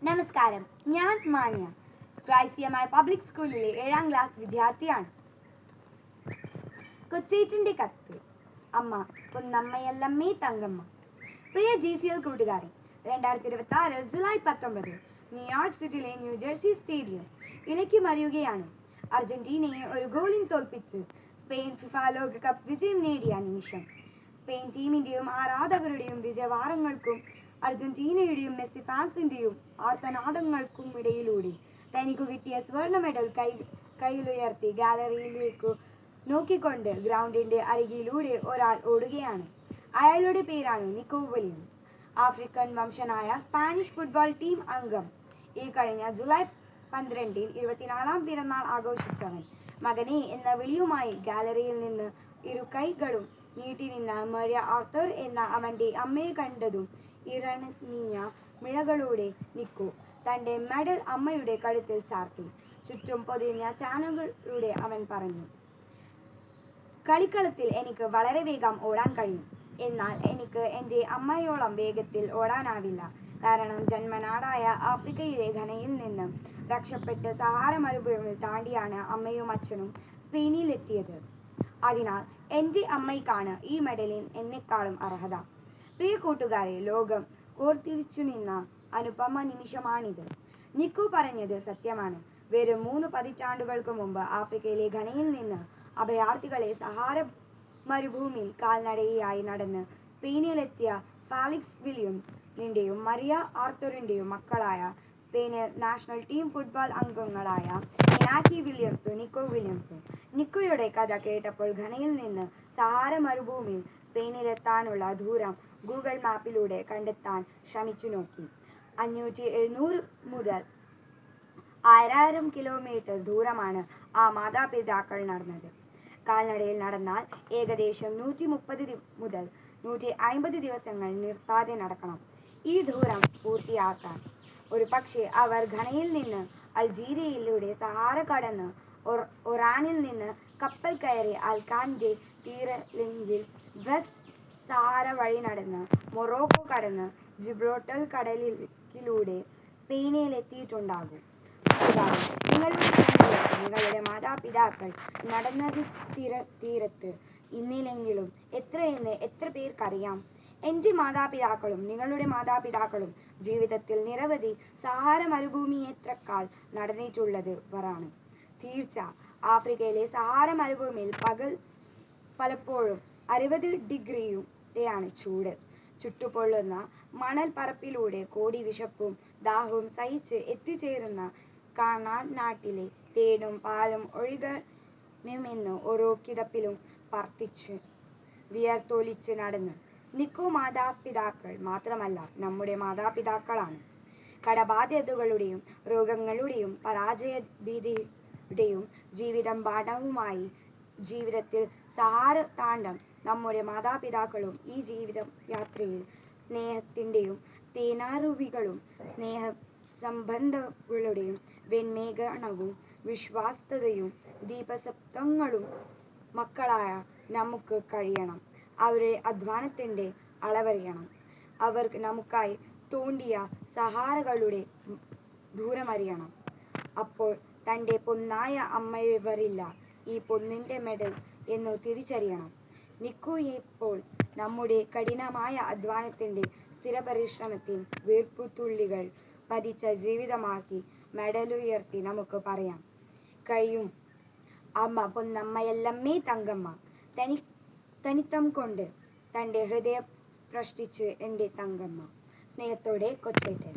നമസ്കാരം, ഞാൻ മാന്യ ക്രൈസ്തവമായ പബ്ലിക് സ്കൂളിലെ 7ാം ക്ലാസ് വിദ്യാർത്ഥിയാണ്. കൊച്ചേറ്റിൻ്റെ കത്ത്. അമ്മ പൊന്നമ്മയല്ലമ്മേ തങ്കമ്മ. പ്രിയ GCL കൂട്ടുകാരെ, 2026 ജൂലൈ 19 ന്യൂയോർക്ക് സിറ്റിയിലെ ന്യൂജേഴ്സി സ്റ്റേഡിയം ഇളക്കിമറിയുകയാണ്. അർജന്റീനയെ ഒരു ഗോളിന് തോൽപ്പിച്ച് സ്പെയിൻ ഫിഫ ലോകകപ്പ് വിജയം നേടിയ നിമിഷം. സ്പെയിൻ ടീമിൻ്റെയും ആരാധകരുടെയും വിജയവാരങ്ങൾക്കും അർജന്റീനയുടെയും മെസ്സി ഫാൻസിൻ്റെയും ആർത്തനാദങ്ങൾക്കും ഇടയിലൂടെ തനിക്കു കിട്ടിയ സ്വർണ്ണ മെഡൽ കയ്യിലുയർത്തി ഗാലറിയിലേക്കു നോക്കിക്കൊണ്ട് ഗ്രൗണ്ടിൻ്റെ അരികിലൂടെ ഒരാൾ ഓടുകയാണ്. അയാളുടെ പേരാണ് നിക്കോ വില്യംസ്. ആഫ്രിക്കൻ വംശനായ സ്പാനിഷ് ഫുട്ബോൾ ടീം അംഗം. ഈ കഴിഞ്ഞ ജൂലൈ 12 24ാം പിറന്നാൾ ആഘോഷിച്ചവൻ. മകനെ എന്ന വിളിയുമായി ഗാലറിയിൽ നിന്ന് ഇരു കൈകളും നീട്ടി നിന്ന മരിയ ആർത്തർ എന്ന അവൻ്റെ അമ്മയെ കണ്ടതും ഇറങ്ങിയ മിഴകളോടെ നിക്കോ തൻ്റെ മെഡൽ അമ്മയുടെ കഴുത്തിൽ ചാർത്തി. ചുറ്റും പൊതിഞ്ഞ ചാനലുകളിലൂടെ അവൻ പറഞ്ഞു, കളിക്കളത്തിൽ എനിക്ക് വളരെ വേഗം ഓടാൻ കഴിയും. എന്നാൽ എനിക്ക് എൻ്റെ അമ്മയോളം വേഗത്തിൽ ഓടാനാവില്ല. കാരണം ജന്മനാടായ ആഫ്രിക്കയിലെ ഘനയിൽ നിന്ന് രക്ഷപ്പെട്ട് സഹാറ മരുഭൂമി താണ്ടിയാണ് അമ്മയും അച്ഛനും സ്പെയിനിലെത്തിയത്. അതിനാൽ എൻ്റെ അമ്മയ്ക്കാണ് ഈ മെഡലിന് എന്നെക്കാളും അർഹത. പ്രിയ കൂട്ടുകാരെ, ലോകം ഓർത്തിരിച്ചു നിന്ന അനുപമ നിമിഷമാണിത്. നിക്കോ പറഞ്ഞത് സത്യമാണ്. വെറും 3 പതിറ്റാണ്ടുകൾക്ക് മുമ്പ് ആഫ്രിക്കയിലെ ഘനയിൽ നിന്ന് അഭയാർത്ഥികളെ സഹാറ മരുഭൂമിയിൽ കാൽനടയായി നടന്ന് സ്പെയിനിലെത്തിയ ഫെലിക്സ് വില്യംസിൻ്റെയും മരിയ ആർത്തറിൻ്റെയും മക്കളായ സ്പെയിൻ നാഷണൽ ടീം ഫുട്ബോൾ അംഗങ്ങളായ ഇനാക്കി വില്യംസും നിക്കോ വില്യംസും. നിക്കോയുടെ കഥ കേട്ടപ്പോൾ ഘനയിൽ നിന്ന് സഹാറ മരുഭൂമിയിൽ സ്പെയിനിലെത്താനുള്ള ദൂരം ഗൂഗിൾ മാപ്പിലൂടെ കണ്ടെത്താൻ ശ്രമിച്ചു നോക്കി. 500-700 മുതൽ 1000 കിലോമീറ്റർ ദൂരമാണ് ആ മാതാപിതാക്കൾ നടന്നത്. കാൽനടയിൽ നടന്നാൽ ഏകദേശം 130 മുതൽ 150 ദിവസങ്ങൾ നിർത്താതെ നടക്കണം. ഈ ദൂരം പൂർത്തിയാക്കാൻ ഒരു പക്ഷേ അവർ ഘനയിൽ നിന്ന് അൾജീരിയയിലൂടെ സഹാറ കടന്ന് ഒറാനിൽ നിന്ന് കപ്പൽ കയറി അൽക്കാൻ്റെ തീരല്ലെങ്കിൽ വെസ്റ്റ് സഹാറ വഴി നടന്ന് മൊറോക്കോ കടന്ന് ജിബ്രോൾട്ടർ കടലിലൂടെ സ്പെയിനിലെത്തിയിട്ടുണ്ടാകും. നിങ്ങളുടെ മാതാപിതാക്കൾ നടന്നത് തീരത്ത് ഇന്നില്ലെങ്കിലും എത്ര പേർക്കറിയാം? എൻ്റെ മാതാപിതാക്കളും നിങ്ങളുടെ മാതാപിതാക്കളും ജീവിതത്തിൽ നിരവധി സഹാറ മരുഭൂമിയേത്രക്കാൾ നടന്നിട്ടുള്ളവരാണ്. തീർച്ച, ആഫ്രിക്കയിലെ സഹാറ മരുഭൂമിയിൽ പലപ്പോഴും 60 ഡിഗ്രിയുടെയാണ് ചൂട്. ചുട്ടുപൊള്ളുന്ന മണൽ പരപ്പിലൂടെ കോടി വിശപ്പും ദാഹവും സഹിച്ച് എത്തിച്ചേരുന്ന കാണാൻ നാട്ടിലെ തേനും പാലും ഒഴുകണമെന്ന് ഓരോ കിതപ്പിലും പ്രാർത്ഥിച്ച് വിയർത്തൊലിച്ച് നടന്ന് നിക്കോ മാതാപിതാക്കൾ മാത്രമല്ല, നമ്മുടെ മാതാപിതാക്കളാണ്. കടബാധ്യതകളുടെയും രോഗങ്ങളുടെയും പരാജയഭീതിയുടെയും ജീവിതം പാഠവുമായി ജീവിതത്തിൽ സഹാറ താണ്ടം നമ്മുടെ മാതാപിതാക്കളും ഈ ജീവിതയാത്രയിൽ സ്നേഹത്തിൻ്റെയും തേനരുവികളും സ്നേഹസംബന്ധങ്ങളുടെയും വെണ്മേഘണവും വിശ്വാസ്യതയും ദീപസപ്തങ്ങളും മക്കളായ നമുക്ക് കഴിയണം. അവരുടെ അധ്വാനത്തിൻ്റെ അളവറിയണം. അവർ നമുക്കായി തോണ്ടിയ സഹാറകളുടെ ദൂരമറിയണം. അപ്പോൾ തൻ്റെ പൊന്നായ അമ്മയവരില്ല ഈ പൊന്നിൻ്റെ മെഡൽ എന്നു തിരിച്ചറിയണം. നിക്കോയെപ്പോൾ നമ്മുടെ കഠിനമായ അധ്വാനത്തിൻ്റെ സ്ഥിരപരിശ്രമത്തിൽ വീർപ്പുതുള്ളികൾ പതിച്ച ജീവിതമാക്കി മെഡലുയർത്തി നമുക്ക് പറയാൻ കഴിയും, അമ്മ പൊന്നമ്മയല്ലമ്മേ തങ്കമ്മ. തനിത്തം കൊണ്ട് തൻ്റെ ഹൃദയം സ്പർശിച്ച് എൻ്റെ തങ്കമ്മ. സ്നേഹത്തോടെ, കൊച്ചേറ്റൻ.